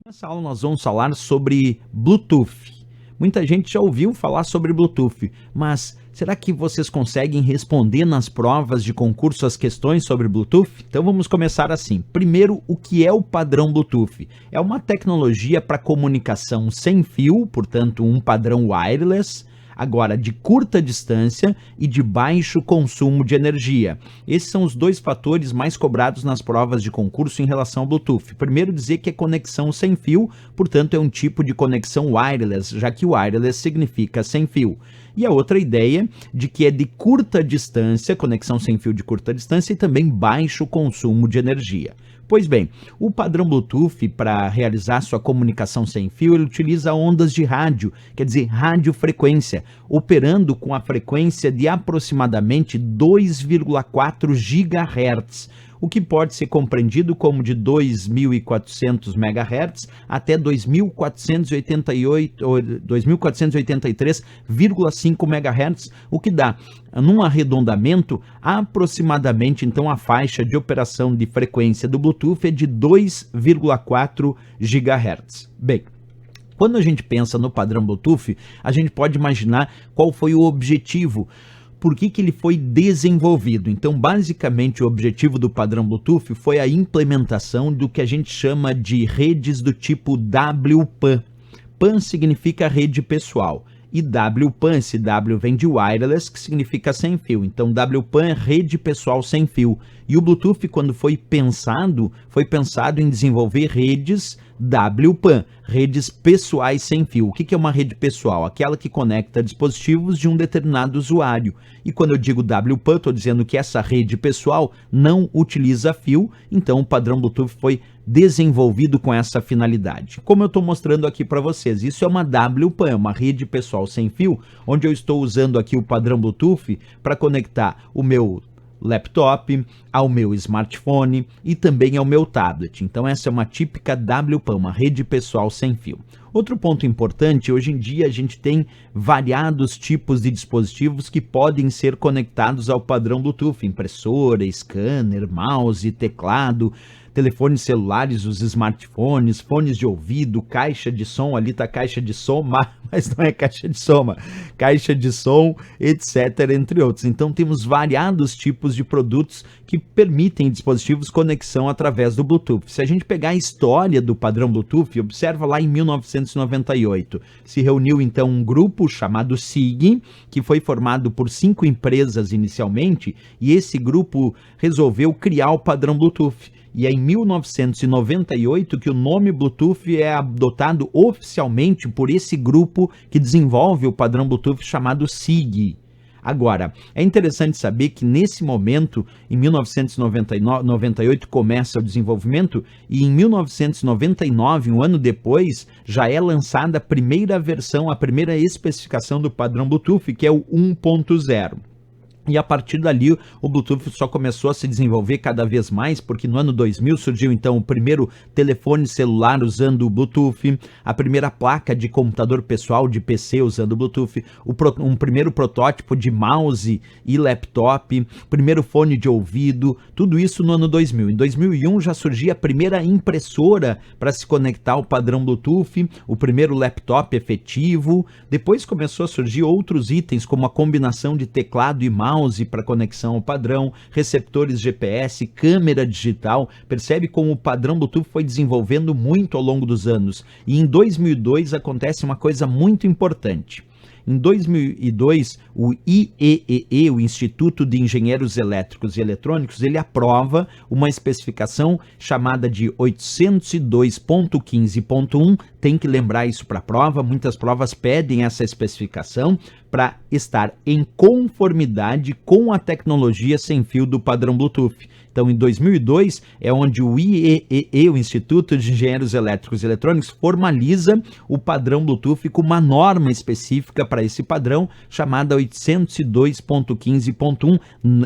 Nessa aula nós vamos falar sobre Bluetooth. Muita gente já ouviu falar sobre Bluetooth, mas será que vocês conseguem responder nas provas de concurso as questões sobre Bluetooth? Então vamos começar assim. Primeiro, o que é o padrão Bluetooth? É uma tecnologia para comunicação sem fio, portanto um padrão wireless, agora de curta distância e de baixo consumo de energia. Esses são os dois fatores mais cobrados nas provas de concurso em relação ao Bluetooth. Primeiro, dizer que é conexão sem fio, portanto é um tipo de conexão wireless, já que wireless significa sem fio. E a outra ideia de que é de curta distância, conexão sem fio de curta distância e também baixo consumo de energia. Pois bem, o padrão Bluetooth, para realizar sua comunicação sem fio, ele utiliza ondas de rádio, quer dizer, radiofrequência, operando com a frequência de aproximadamente 2,4 GHz, o que pode ser compreendido como de 2.400 MHz até 2.483,5 MHz, o que dá, num arredondamento, aproximadamente, então, a faixa de operação de frequência do Bluetooth é de 2,4 GHz. Bem, quando a gente pensa no padrão Bluetooth, a gente pode imaginar qual foi o objetivo. Por que ele foi desenvolvido? Então, basicamente, o objetivo do padrão Bluetooth foi a implementação do que a gente chama de redes do tipo WPAN. PAN significa rede pessoal. E WPAN, esse W vem de wireless, que significa sem fio. Então, WPAN é rede pessoal sem fio. E o Bluetooth, quando foi pensado em desenvolver redes WPAN, redes pessoais sem fio. O que é uma rede pessoal? Aquela que conecta dispositivos de um determinado usuário. E quando eu digo WPAN, estou dizendo que essa rede pessoal não utiliza fio, então o padrão Bluetooth foi desenvolvido com essa finalidade. Como eu estou mostrando aqui para vocês, isso é uma WPAN, uma rede pessoal sem fio, onde eu estou usando aqui o padrão Bluetooth para conectar o meu laptop, ao meu smartphone e também ao meu tablet. Então essa é uma típica WPAN, uma rede pessoal sem fio. Outro ponto importante, hoje em dia a gente tem variados tipos de dispositivos que podem ser conectados ao padrão Bluetooth, impressora, scanner, mouse, teclado, telefones celulares, os smartphones, fones de ouvido, caixa de som, ali está a caixa de som, mas não é caixa de som, caixa de som, etc, entre outros. Então temos variados tipos de produtos que permitem dispositivos conexão através do Bluetooth. Se a gente pegar a história do padrão Bluetooth, observa lá em 1998, se reuniu então um grupo chamado SIG, que foi formado por 5 empresas inicialmente, e esse grupo resolveu criar o padrão Bluetooth. E é em 1998 que o nome Bluetooth é adotado oficialmente por esse grupo que desenvolve o padrão Bluetooth chamado SIG. Agora, é interessante saber que nesse momento, em 1998, começa o desenvolvimento e em 1999, um ano depois, já é lançada a primeira versão, a primeira especificação do padrão Bluetooth, que é o 1.0. E a partir dali o Bluetooth só começou a se desenvolver cada vez mais, porque no ano 2000 surgiu então o primeiro telefone celular usando o Bluetooth, a primeira placa de computador pessoal de PC usando o Bluetooth, um primeiro protótipo de mouse e laptop, primeiro fone de ouvido, tudo isso no ano 2000. Em 2001 já surgia a primeira impressora para se conectar ao padrão Bluetooth, o primeiro laptop efetivo, depois começou a surgir outros itens como a combinação de teclado e mouse para conexão ao padrão, receptores GPS, câmera digital. Percebe como o padrão Bluetooth foi desenvolvendo muito ao longo dos anos. E em 2002 acontece uma coisa muito importante. Em 2002, o IEEE, o Instituto de Engenheiros Elétricos e Eletrônicos, ele aprova uma especificação chamada de 802.15.1. Tem que lembrar isso para a prova, muitas provas pedem essa especificação para estar em conformidade com a tecnologia sem fio do padrão Bluetooth. Então, em 2002, é onde o IEEE, o Instituto de Engenheiros Elétricos e Eletrônicos, formaliza o padrão Bluetooth com uma norma específica para esse padrão, chamada 802.15.1.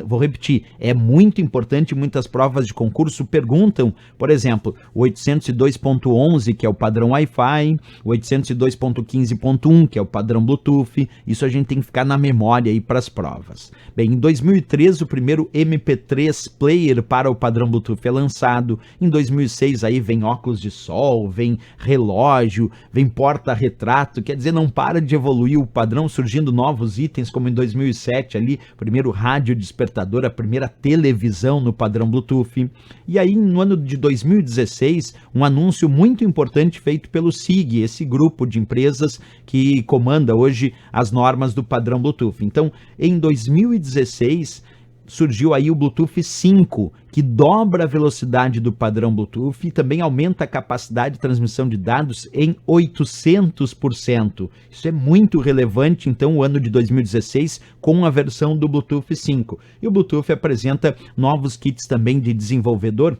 Vou repetir, é muito importante, muitas provas de concurso perguntam, por exemplo, o 802.11, que é o padrão Wi-Fi, Wi-Fi, 802.15.1, que é o padrão Bluetooth. Isso a gente tem que ficar na memória aí para as provas. Bem, em 2013 o primeiro MP3 player para o padrão Bluetooth é lançado. Em 2006 aí vem óculos de sol, vem relógio, vem porta-retrato, quer dizer, não para de evoluir o padrão, surgindo novos itens, como em 2007 ali, primeiro rádio despertador, a primeira televisão no padrão Bluetooth. E aí no ano de 2016, um anúncio muito importante feito pelo SIG, esse grupo de empresas que comanda hoje as normas do padrão Bluetooth. Então, em 2016, surgiu aí o Bluetooth 5, que dobra a velocidade do padrão Bluetooth e também aumenta a capacidade de transmissão de dados em 800%. Isso é muito relevante, então, o ano de 2016, com a versão do Bluetooth 5. E o Bluetooth apresenta novos kits também de desenvolvedor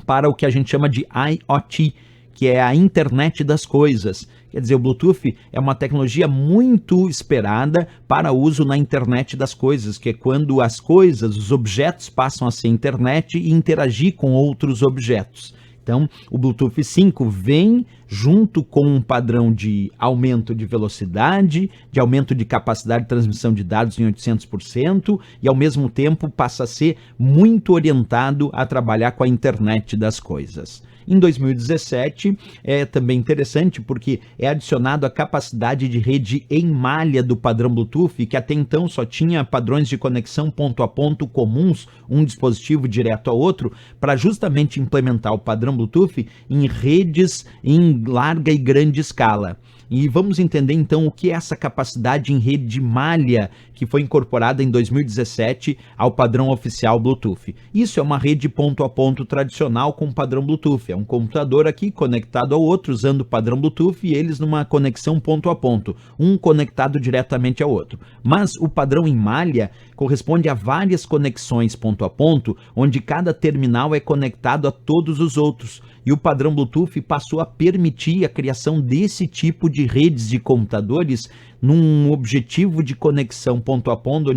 para o que a gente chama de IoT, que é a internet das coisas. Quer dizer, o Bluetooth é uma tecnologia muito esperada para uso na internet das coisas, que é quando as coisas, os objetos passam a ser internet e interagir com outros objetos. Então, o Bluetooth 5 vem junto com um padrão de aumento de velocidade, de aumento de capacidade de transmissão de dados em 800% e, ao mesmo tempo, passa a ser muito orientado a trabalhar com a internet das coisas. Em 2017, é também interessante porque é adicionado a capacidade de rede em malha do padrão Bluetooth, que até então só tinha padrões de conexão ponto a ponto comuns, um dispositivo direto ao outro, para justamente implementar o padrão Bluetooth em redes em larga e grande escala. E vamos entender então o que é essa capacidade em rede de malha que foi incorporada em 2017 ao padrão oficial Bluetooth. Isso é uma rede ponto a ponto tradicional com padrão Bluetooth. É um computador aqui conectado ao outro usando o padrão Bluetooth e eles numa conexão ponto a ponto, um conectado diretamente ao outro. Mas o padrão em malha corresponde a várias conexões ponto a ponto, onde cada terminal é conectado a todos os outros. E o padrão Bluetooth passou a permitir a criação desse tipo de redes de computadores num objetivo de conexão ponto a ponto,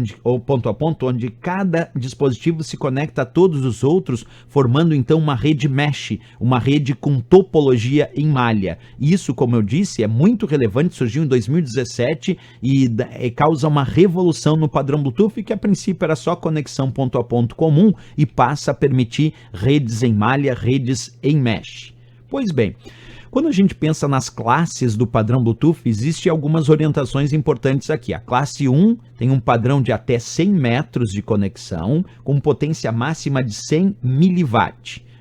onde cada dispositivo se conecta a todos os outros, formando então uma rede mesh, uma rede com topologia em malha. Isso, como eu disse, é muito relevante, surgiu em 2017 e causa uma revolução no padrão Bluetooth, que a princípio era só conexão ponto a ponto comum e passa a permitir redes em malha, redes em mesh. Pois bem, quando a gente pensa nas classes do padrão Bluetooth, existem algumas orientações importantes aqui. A classe 1 tem um padrão de até 100 metros de conexão, com potência máxima de 100 mW.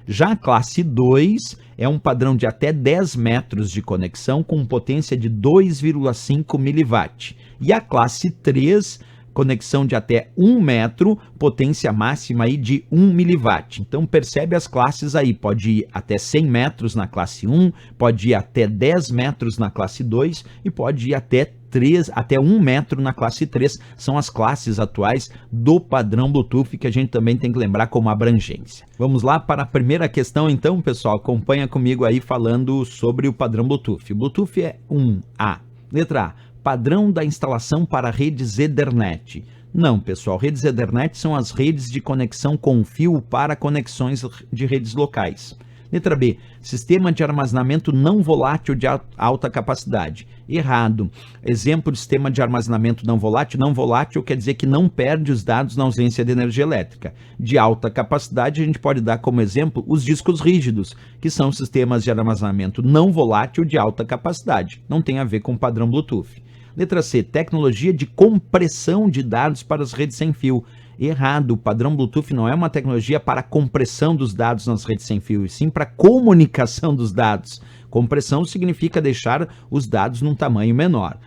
Já a classe 2 é um padrão de até 10 metros de conexão, com potência de 2,5 mW. E a classe 3, conexão de até 1 metro, potência máxima aí de 1 mW. Então percebe as classes aí, pode ir até 100 metros na classe 1, pode ir até 10 metros na classe 2 e pode ir até 1 metro na classe 3, são as classes atuais do padrão Bluetooth que a gente também tem que lembrar como abrangência. Vamos lá para a primeira questão então, pessoal, acompanha comigo aí falando sobre o padrão Bluetooth. O Bluetooth é 1A. Letra A, padrão da instalação para redes Ethernet. Não, pessoal, redes Ethernet são as redes de conexão com fio para conexões de redes locais. Letra B, sistema de armazenamento não volátil de alta capacidade. Errado. Exemplo de sistema de armazenamento não volátil quer dizer que não perde os dados na ausência de energia elétrica. De alta capacidade, a gente pode dar como exemplo os discos rígidos, que são sistemas de armazenamento não volátil de alta capacidade. Não tem a ver com o padrão Bluetooth. Letra C, tecnologia de compressão de dados para as redes sem fio. Errado, o padrão Bluetooth não é uma tecnologia para compressão dos dados nas redes sem fio, e sim para comunicação dos dados. Compressão significa deixar os dados num tamanho menor,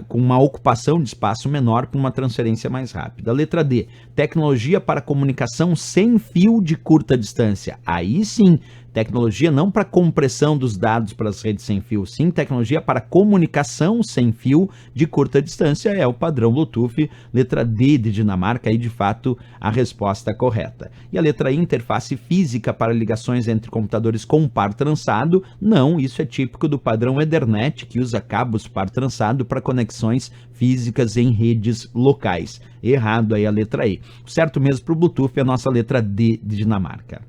com uma ocupação de espaço menor para uma transferência mais rápida. Letra D, tecnologia para comunicação sem fio de curta distância. Aí sim, tecnologia não para compressão dos dados para as redes sem fio, sim tecnologia para comunicação sem fio de curta distância, é o padrão Bluetooth. Letra D de Dinamarca, aí de fato a resposta correta. E a letra I, interface física para ligações entre computadores com par trançado. Não, isso é típico do padrão Ethernet, que usa cabos par trançado para conexões físicas em redes locais. Errado aí a letra I. Certo mesmo para o Bluetooth é a nossa letra D de Dinamarca.